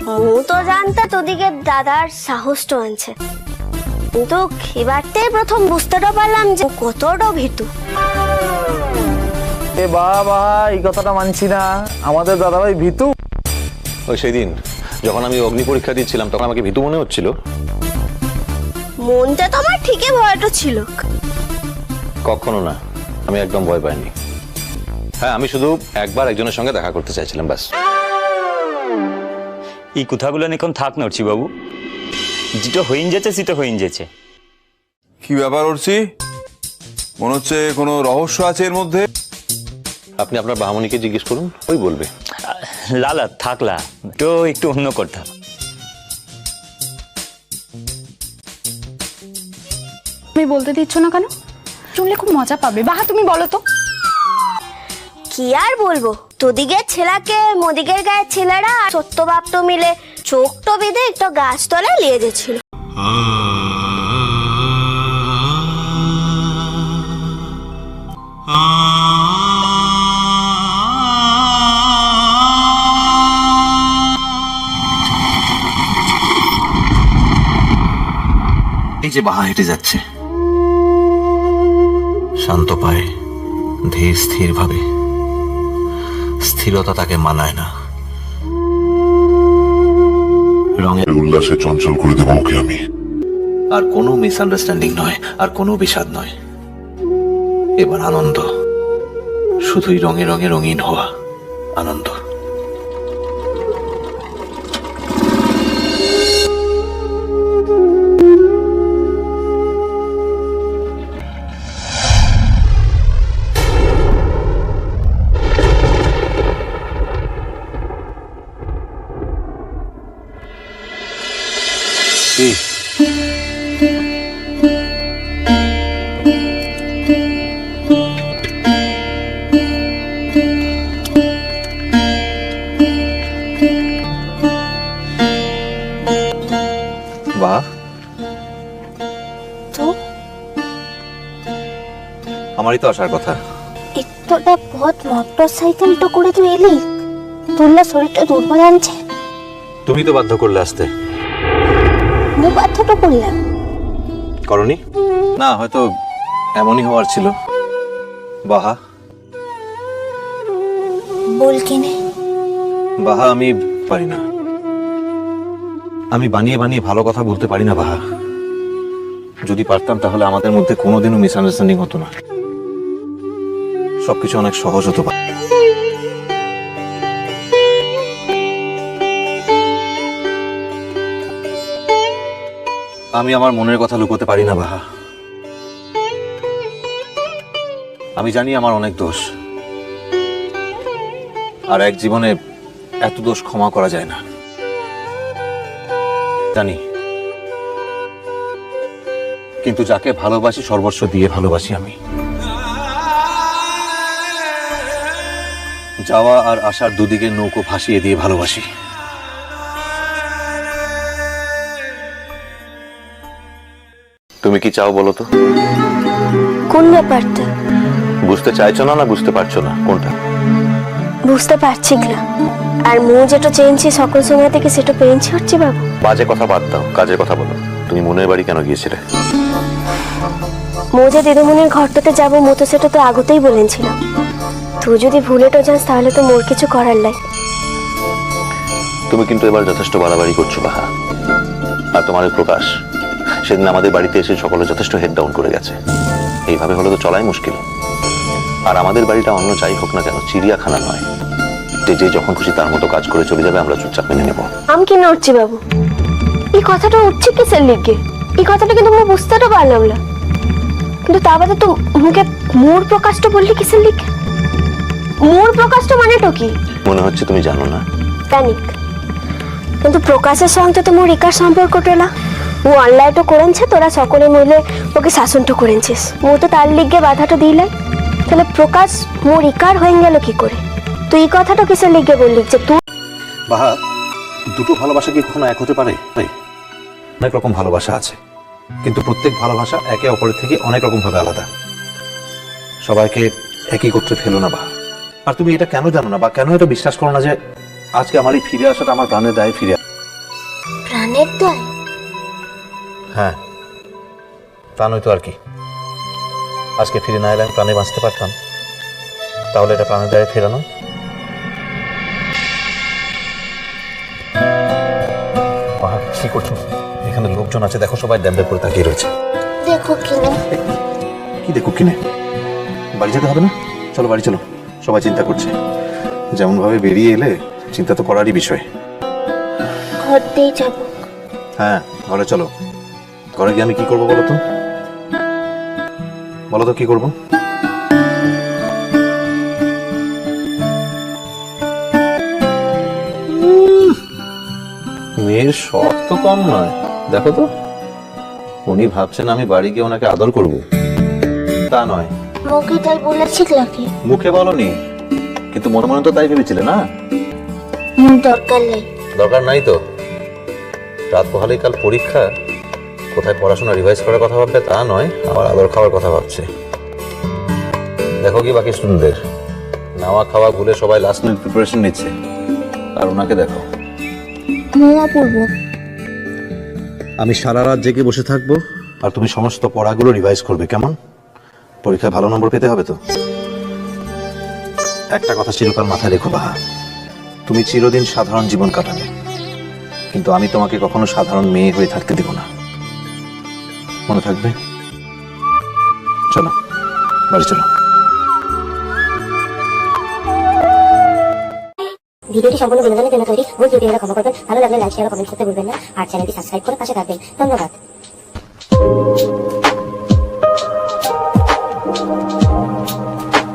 মু তো জানতা তোদিকে দাদার সাহসটা আনছে, কিন্তু এবারতে প্রথম বুঝতেটা পারলাম যে কতটা ভীতু। এ বাবা, এই কথাটা মানছি না, আমাদের দাদাভাই ভীতু। ওই সেদিন যখন আমি অগ্নি পরীক্ষা দিচ্ছিলাম তখন আমাকে ভীতু মনে হচ্ছিল। মনটা তো আমার ঠিকই ভয়টা ছিল। কখনো না, আমি একদম ভয় পাইনি। হ্যাঁ, আমি শুধু একবার একজনের সঙ্গে দেখা করতে চাইছিলাম, ব্যাস। এই কথাগুলো এখন থাক নড়ছি বাবু, যেটা হইন যেছে সেটা হইন যেছে। কি ব্যাপার অর্চি? মনে হচ্ছে কোনো রহস্য আছে এর মধ্যে। আপনি আপনার বাহামণিকে জিজ্ঞেস করুন, ওই বলবে। লালা থাকলা তো একটু অন্য কথা। তুমি বলতে দিচ্ছ না কেন? শুনলে খুব মজা পাবে। বাহা তুমি বলো তো। কি আর বলবো, তোদিকে ছেলাকে মোদিকের গায়ের ছেলেরা সত্যবাপ তো মিলে চোখ তো বেঁধে একটা গাছতলায় নিয়ে গেছিল। এই যে বাহা হেঁটে যাচ্ছে, শান্ত পায়ে, ধীর স্থির ভাবে। স্থিরতা তাকে মানায় না। রঙের উল্লাসে চঞ্চল করে দেবো ওকে আমি। আর কোনো মিসআন্ডারস্ট্যান্ডিং নয়, আর কোনো বিষাদ নয়। এবার আনন্দ, শুধুই রঙে রঙে রঙিন হওয়া আনন্দ। বাহ, তো আমারই তো আসার কথা। এতটা পথ মোটরসাইকেলটা করে তুই এলি, তোর শরীরটা দুর্বল আনছে। তুমি তো বাধ্য করলে আসতে। মু বাধ্যটা করলাম? করনি না, হয়তো এমনই হওয়ার ছিল। বাহা, বল কিনে। বাহা, আমি পারি না। আমি বানিয়ে বানিয়ে ভালো কথা বলতে পারি না বাহা। যদি পারতাম তাহলে আমাদের মধ্যে কোনোদিনও মিসআন্ডারস্ট্যান্ডিং হতো না, সবকিছু অনেক সহজ হতো। আমি আমার মনের কথা লুকোতে পারি না বাহা। আমি জানি আমার অনেক দোষ, আর এক জীবনে এত দোষ ক্ষমা করা যায় না, জানি। কিন্তু যাকে ভালোবাসি সর্বস্ব দিয়ে ভালোবাসি আমি। যাওয়া আর আসার দুদিকে নৌকো ভাসিয়ে দিয়ে ভালোবাসি। তুমি কি চাও বলো তো? কোন ব্যাপারটা? বুঝতে চাইছো না, না বুঝতে পারছো না? কোনটা? বুঝতে পারছি না। আর মু যেটা চেয়েছি সকল সময় থেকে সেটা পেয়েছি হচ্ছে বাবু। বাজে কথা বাদ দাও, কাজের কথা বলো। তুমি মনের বাড়ি কেন গিয়েছিলে? মু যে দিদিমণির ঘরটাতে যাবো, মু তো সেটা তো আগতেই বলেছিলাম। তুই যদি ভুলেটো যাস তাহলে তো মোর কিছু করার নাই। তুমি কিন্তু এবার যথেষ্ট বাড়াবাড়ি করছো বাহা। আর তোমার প্রকাশ সেদিন আমাদের বাড়িতে এসে সকলে যথেষ্ট হেড ডাউন করে গেছে। এইভাবে হলে তো চলাই মুশকিল। আর আমাদের বাড়িটা অন্য যাই হোক না কেন, চিড়িয়াখানা নয় যে যখন খুশি তার মতো কাজ করে চলে যাবে, আমরা চুপচাপ মেনে নেব। আমি কি নড়ছি বাবু? এই কথাটা উঠছে কিসের লিগে? এই কথাটা কিন্তু আমি বুঝতেটা পারলাম না। কিন্তু তা বাদে তো মুখে মোর প্রকাশটা বললি কিসের লিগে? মোর প্রকাশটা মানেটা কি? মনে হচ্ছে তুমি জানো না। জানিক, কিন্তু প্রকাশের সঙ্গে তো মোর একার সম্পর্কটা না। ও অনলাইনটা করেছে, তোরা সকলে মিলে ওকে শাসনটা করেছিস। ও তো তার লিগে বাধাটা দিলাই, তাহলে প্রকাশ মোর ইকার হয়ে গেল কি করে? তুই এই কথাটা কিসের লিগে বললি যে তুই? বাহা, দুটো ভালোবাসা কি কখনো এক হতে পারে? অনেক রকম ভালোবাসা আছে, কিন্তু প্রত্যেক ভালোবাসা একে অপরের থেকে অনেক রকম ভাবে আলাদা। সবাইকে একই করতে ফেলো না বাহা। আর তুমি এটা কেন জানো না বা কেন এটা বিশ্বাস করো না যে আজকে আমার এই ফিরে আসাটা আমার প্রাণের দায়ে ফিরে? প্রাণের দায়? হ্যাঁ, প্রাণ হইতো আর কি। আজকে ফিরে না এলে আমি প্রাণে বাঁচতে পারতাম, তাহলে এটা প্রাণের দায়ে ফেরানো। বাহা, কি করছো? এখানে লোকজন আছে, দেখো, সবাই ড্যাম্পের পরে তাকিয়ে রয়েছে। দেখো কিনা। কি দেখো কিনে? বাড়ি যেতে হবে না? চলো বাড়ি চলো, সবাই চিন্তা করছে। যেমন ভাবে বেরিয়ে এলে চিন্তা তো করারই বিষয়। ঘর দিয়ে যাবো। হ্যাঁ, ঘরে চলো। ঘরে গিয়ে আমি কি করবো বলো তো? বলো তো কি করবো? মেয়ের শখ তো কম নয়, দেখো তো। উনি ভাবছেন আমি বাড়ি গিয়ে ওনাকে আদর করব, তা নয়। মুখে তাই বলেছিল নাকি? মুখে বলনি, কিন্তু মনে মনে তো তাই ভেবেছিলে না? দরকার নেই। দরকার নাই তো। রাত পোহালেই কাল পরীক্ষা, কোথায় পড়াশোনা রিভাইজ করার কথা ভাববে তা নয়, আমার আদর খাওয়ার কথা ভাবছে। দেখো কি বাকি স্টুডেন্টদের নাওয়া খাওয়া ভুলে সবাই লাস্ট মিনিট প্রিপারেশন নিচ্ছে, আর ওনাকে দেখো। মোয়া পড়বো। আমি সারা রাত জেগে বসে থাকবো, আর তুমি সমস্ত পড়াগুলো রিভাইজ করবে, কেমন? পরীক্ষায় ভালো নম্বর পেতে হবে তো। একটা কথা চিরকাল মাথায় রেখো বাহা, তুমি চিরদিন সাধারণ জীবন কাটাবে, কিন্তু আমি তোমাকে কখনো সাধারণ মেয়ে হয়ে থাকতে দেব না, মনে থাকবে? চলো বাড়ি চলো। ভিডিওটি সম্পূর্ণ বিনোদনের জন্য তৈরি, ভুল ত্রুটি হলে ক্ষমা করবেন। ভালো লাগলে লাইক শেয়ার কমেন্ট করতে ভুলবেন না, আর চ্যানেলটি সাবস্ক্রাইব করে পাশে থাকবেন। ধন্যবাদ।